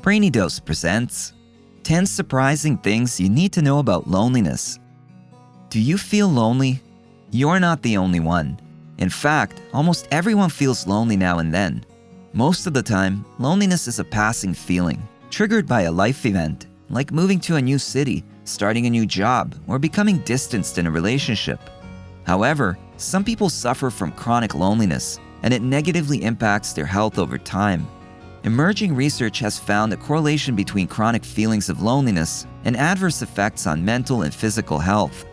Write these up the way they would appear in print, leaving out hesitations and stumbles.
Brainy Dose presents 10 surprising things you need to know about loneliness. Do you feel lonely? You're not the only one. In fact, almost everyone feels lonely now and then. Most of the time, loneliness is a passing feeling, triggered by a life event, like moving to a new city, starting a new job, or becoming distanced in a relationship. However, some people suffer from chronic loneliness, and it negatively impacts their health over time. Emerging research has found a correlation between chronic feelings of loneliness and adverse effects on mental and physical health.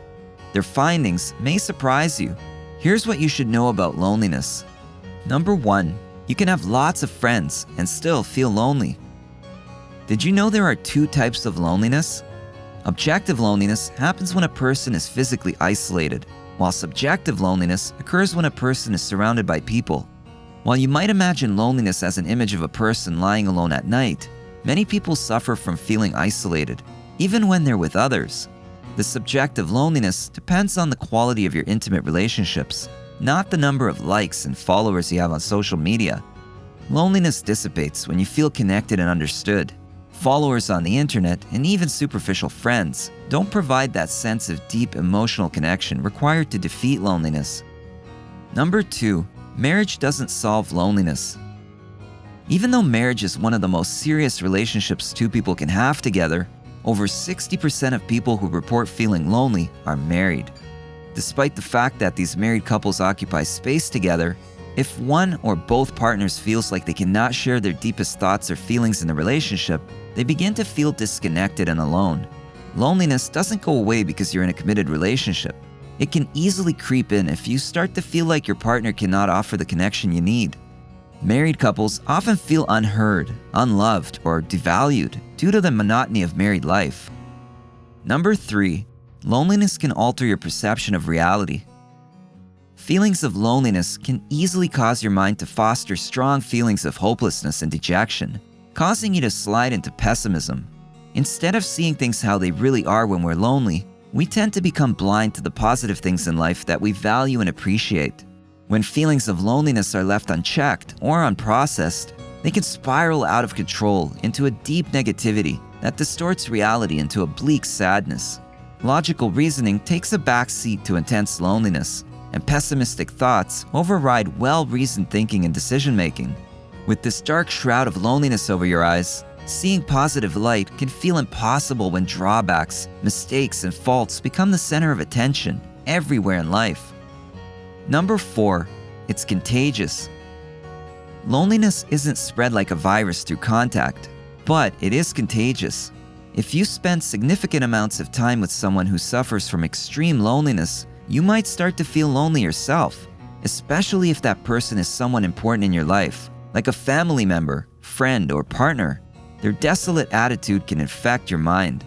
Their findings may surprise you. Here's what you should know about loneliness. Number 1. You can have lots of friends and still feel lonely. Did you know there are 2 types of loneliness? Objective loneliness happens when a person is physically isolated, while subjective loneliness occurs when a person is surrounded by people. While you might imagine loneliness as an image of a person lying alone at night, many people suffer from feeling isolated, even when they're with others. The subjective loneliness depends on the quality of your intimate relationships, not the number of likes and followers you have on social media. Loneliness dissipates when you feel connected and understood. Followers on the internet and even superficial friends don't provide that sense of deep emotional connection required to defeat loneliness. Number 2. Marriage doesn't solve loneliness. Even though marriage is one of the most serious relationships 2 people can have together, over 60% of people who report feeling lonely are married. Despite the fact that these married couples occupy space together, if one or both partners feels like they cannot share their deepest thoughts or feelings in the relationship, they begin to feel disconnected and alone. Loneliness doesn't go away because you're in a committed relationship. It can easily creep in if you start to feel like your partner cannot offer the connection you need. Married couples often feel unheard, unloved, or devalued due to the monotony of married life. Number 3. Loneliness can alter your perception of reality. Feelings of loneliness can easily cause your mind to foster strong feelings of hopelessness and dejection, causing you to slide into pessimism. Instead of seeing things how they really are when we're lonely, we tend to become blind to the positive things in life that we value and appreciate. When feelings of loneliness are left unchecked or unprocessed, they can spiral out of control into a deep negativity that distorts reality into a bleak sadness. Logical reasoning takes a back seat to intense loneliness, and pessimistic thoughts override well-reasoned thinking and decision-making. With this dark shroud of loneliness over your eyes, seeing positive light can feel impossible when drawbacks, mistakes, and faults become the center of attention everywhere in life. Number 4. It's contagious. Loneliness isn't spread like a virus through contact, but it is contagious. If you spend significant amounts of time with someone who suffers from extreme loneliness, you might start to feel lonely yourself, especially if that person is someone important in your life, like a family member, friend, or partner. Their desolate attitude can infect your mind.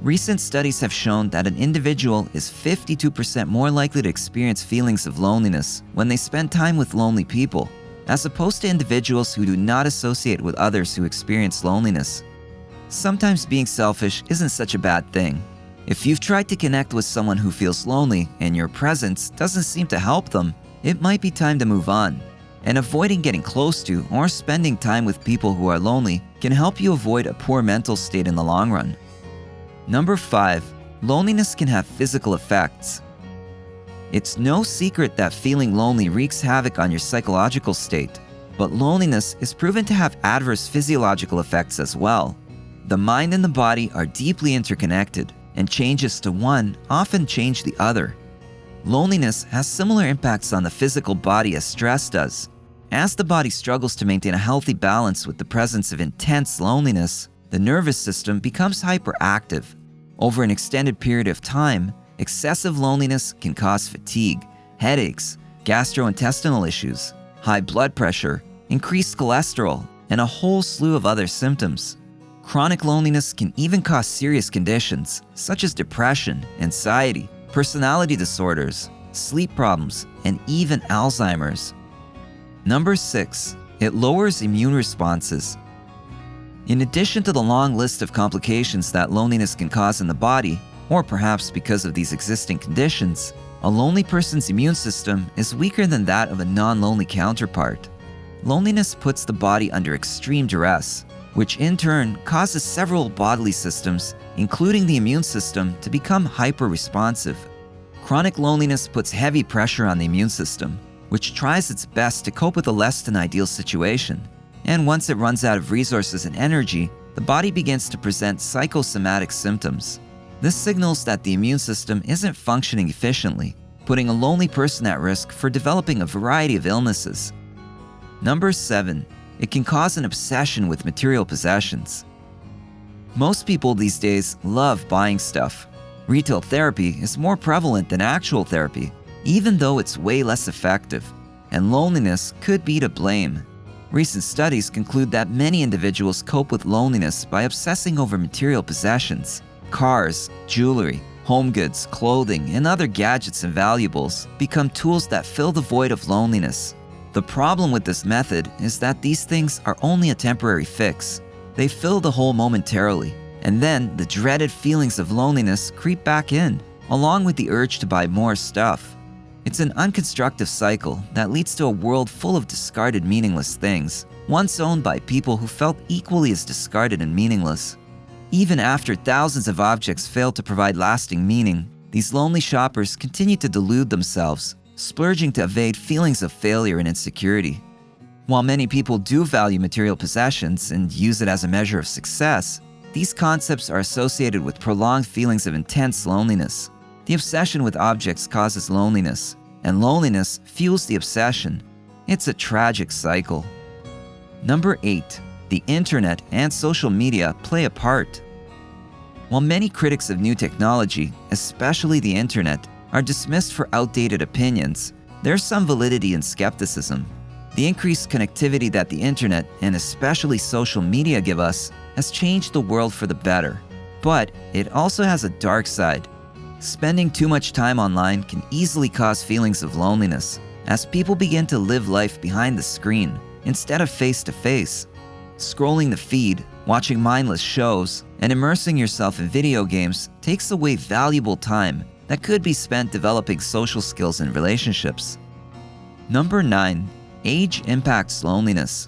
Recent studies have shown that an individual is 52% more likely to experience feelings of loneliness when they spend time with lonely people, as opposed to individuals who do not associate with others who experience loneliness. Sometimes being selfish isn't such a bad thing. If you've tried to connect with someone who feels lonely and your presence doesn't seem to help them, it might be time to move on. And avoiding getting close to or spending time with people who are lonely can help you avoid a poor mental state in the long run. Number 5. Loneliness can have physical effects. It's no secret that feeling lonely wreaks havoc on your psychological state, but loneliness is proven to have adverse physiological effects as well. The mind and the body are deeply interconnected, and changes to one often change the other. Loneliness has similar impacts on the physical body as stress does. As the body struggles to maintain a healthy balance with the presence of intense loneliness, the nervous system becomes hyperactive. Over an extended period of time, excessive loneliness can cause fatigue, headaches, gastrointestinal issues, high blood pressure, increased cholesterol, and a whole slew of other symptoms. Chronic loneliness can even cause serious conditions such as depression, anxiety, personality disorders, sleep problems, and even Alzheimer's. Number 6. It lowers immune responses. In addition to the long list of complications that loneliness can cause in the body, or perhaps because of these existing conditions, a lonely person's immune system is weaker than that of a non-lonely counterpart. Loneliness puts the body under extreme duress, which in turn causes several bodily systems, including the immune system, to become hyper-responsive. Chronic loneliness puts heavy pressure on the immune system, which tries its best to cope with a less than ideal situation. And once it runs out of resources and energy, the body begins to present psychosomatic symptoms. This signals that the immune system isn't functioning efficiently, putting a lonely person at risk for developing a variety of illnesses. Number 7. It can cause an obsession with material possessions. Most people these days love buying stuff. Retail therapy is more prevalent than actual therapy, even though it's way less effective, and loneliness could be to blame. Recent studies conclude that many individuals cope with loneliness by obsessing over material possessions. Cars, jewelry, home goods, clothing, and other gadgets and valuables become tools that fill the void of loneliness. The problem with this method is that these things are only a temporary fix. They fill the hole momentarily, and then the dreaded feelings of loneliness creep back in, along with the urge to buy more stuff. It's an unconstructive cycle that leads to a world full of discarded, meaningless things, once owned by people who felt equally as discarded and meaningless. Even after thousands of objects fail to provide lasting meaning, these lonely shoppers continue to delude themselves, splurging to evade feelings of failure and insecurity. While many people do value material possessions and use it as a measure of success, these concepts are associated with prolonged feelings of intense loneliness. The obsession with objects causes loneliness, and loneliness fuels the obsession. It's a tragic cycle. Number 8. The internet and social media play a part. While many critics of new technology, especially the internet, are dismissed for outdated opinions, there's some validity in skepticism. The increased connectivity that the internet, and especially social media, give us has changed the world for the better. But it also has a dark side. Spending too much time online can easily cause feelings of loneliness, as people begin to live life behind the screen instead of face-to-face. Scrolling the feed, watching mindless shows, and immersing yourself in video games takes away valuable time that could be spent developing social skills and relationships. Number 9. Age impacts loneliness.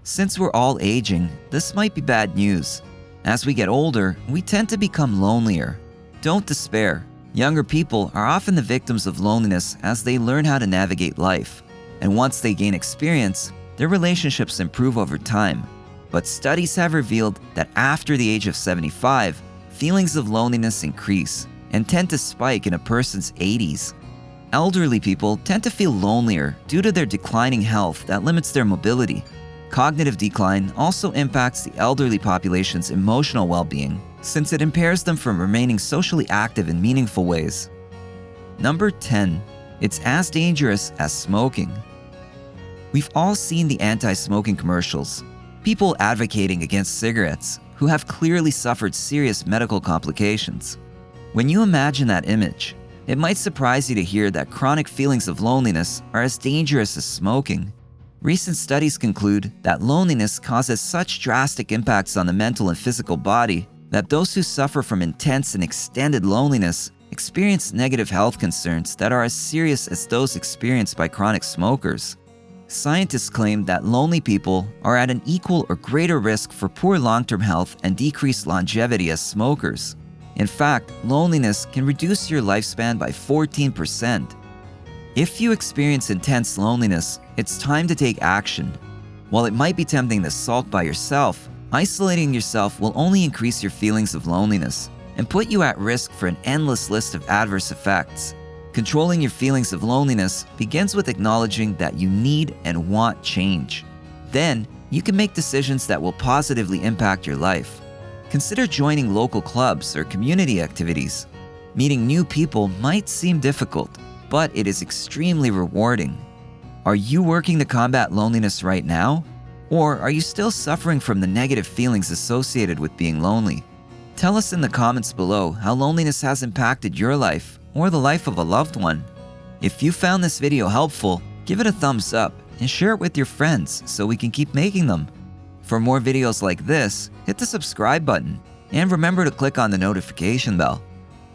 Since we're all aging, this might be bad news. As we get older, we tend to become lonelier. Don't despair. Younger people are often the victims of loneliness as they learn how to navigate life. And once they gain experience, their relationships improve over time. But studies have revealed that after the age of 75, feelings of loneliness increase and tend to spike in a person's 80s. Elderly people tend to feel lonelier due to their declining health that limits their mobility. Cognitive decline also impacts the elderly population's emotional well-being, since it impairs them from remaining socially active in meaningful ways. Number 10. It's as dangerous as smoking. We've all seen the anti-smoking commercials. People advocating against cigarettes who have clearly suffered serious medical complications. When you imagine that image, it might surprise you to hear that chronic feelings of loneliness are as dangerous as smoking. Recent studies conclude that loneliness causes such drastic impacts on the mental and physical body that those who suffer from intense and extended loneliness experience negative health concerns that are as serious as those experienced by chronic smokers. Scientists claim that lonely people are at an equal or greater risk for poor long-term health and decreased longevity as smokers. In fact, loneliness can reduce your lifespan by 14%. If you experience intense loneliness, it's time to take action. While it might be tempting to sulk by yourself, isolating yourself will only increase your feelings of loneliness and put you at risk for an endless list of adverse effects. Controlling your feelings of loneliness begins with acknowledging that you need and want change. Then, you can make decisions that will positively impact your life. Consider joining local clubs or community activities. Meeting new people might seem difficult, but it is extremely rewarding. Are you working to combat loneliness right now? Or are you still suffering from the negative feelings associated with being lonely? Tell us in the comments below how loneliness has impacted your life or the life of a loved one. If you found this video helpful, give it a thumbs up and share it with your friends so we can keep making them. For more videos like this, hit the subscribe button and remember to click on the notification bell.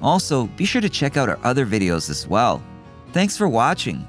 Also, be sure to check out our other videos as well. Thanks for watching.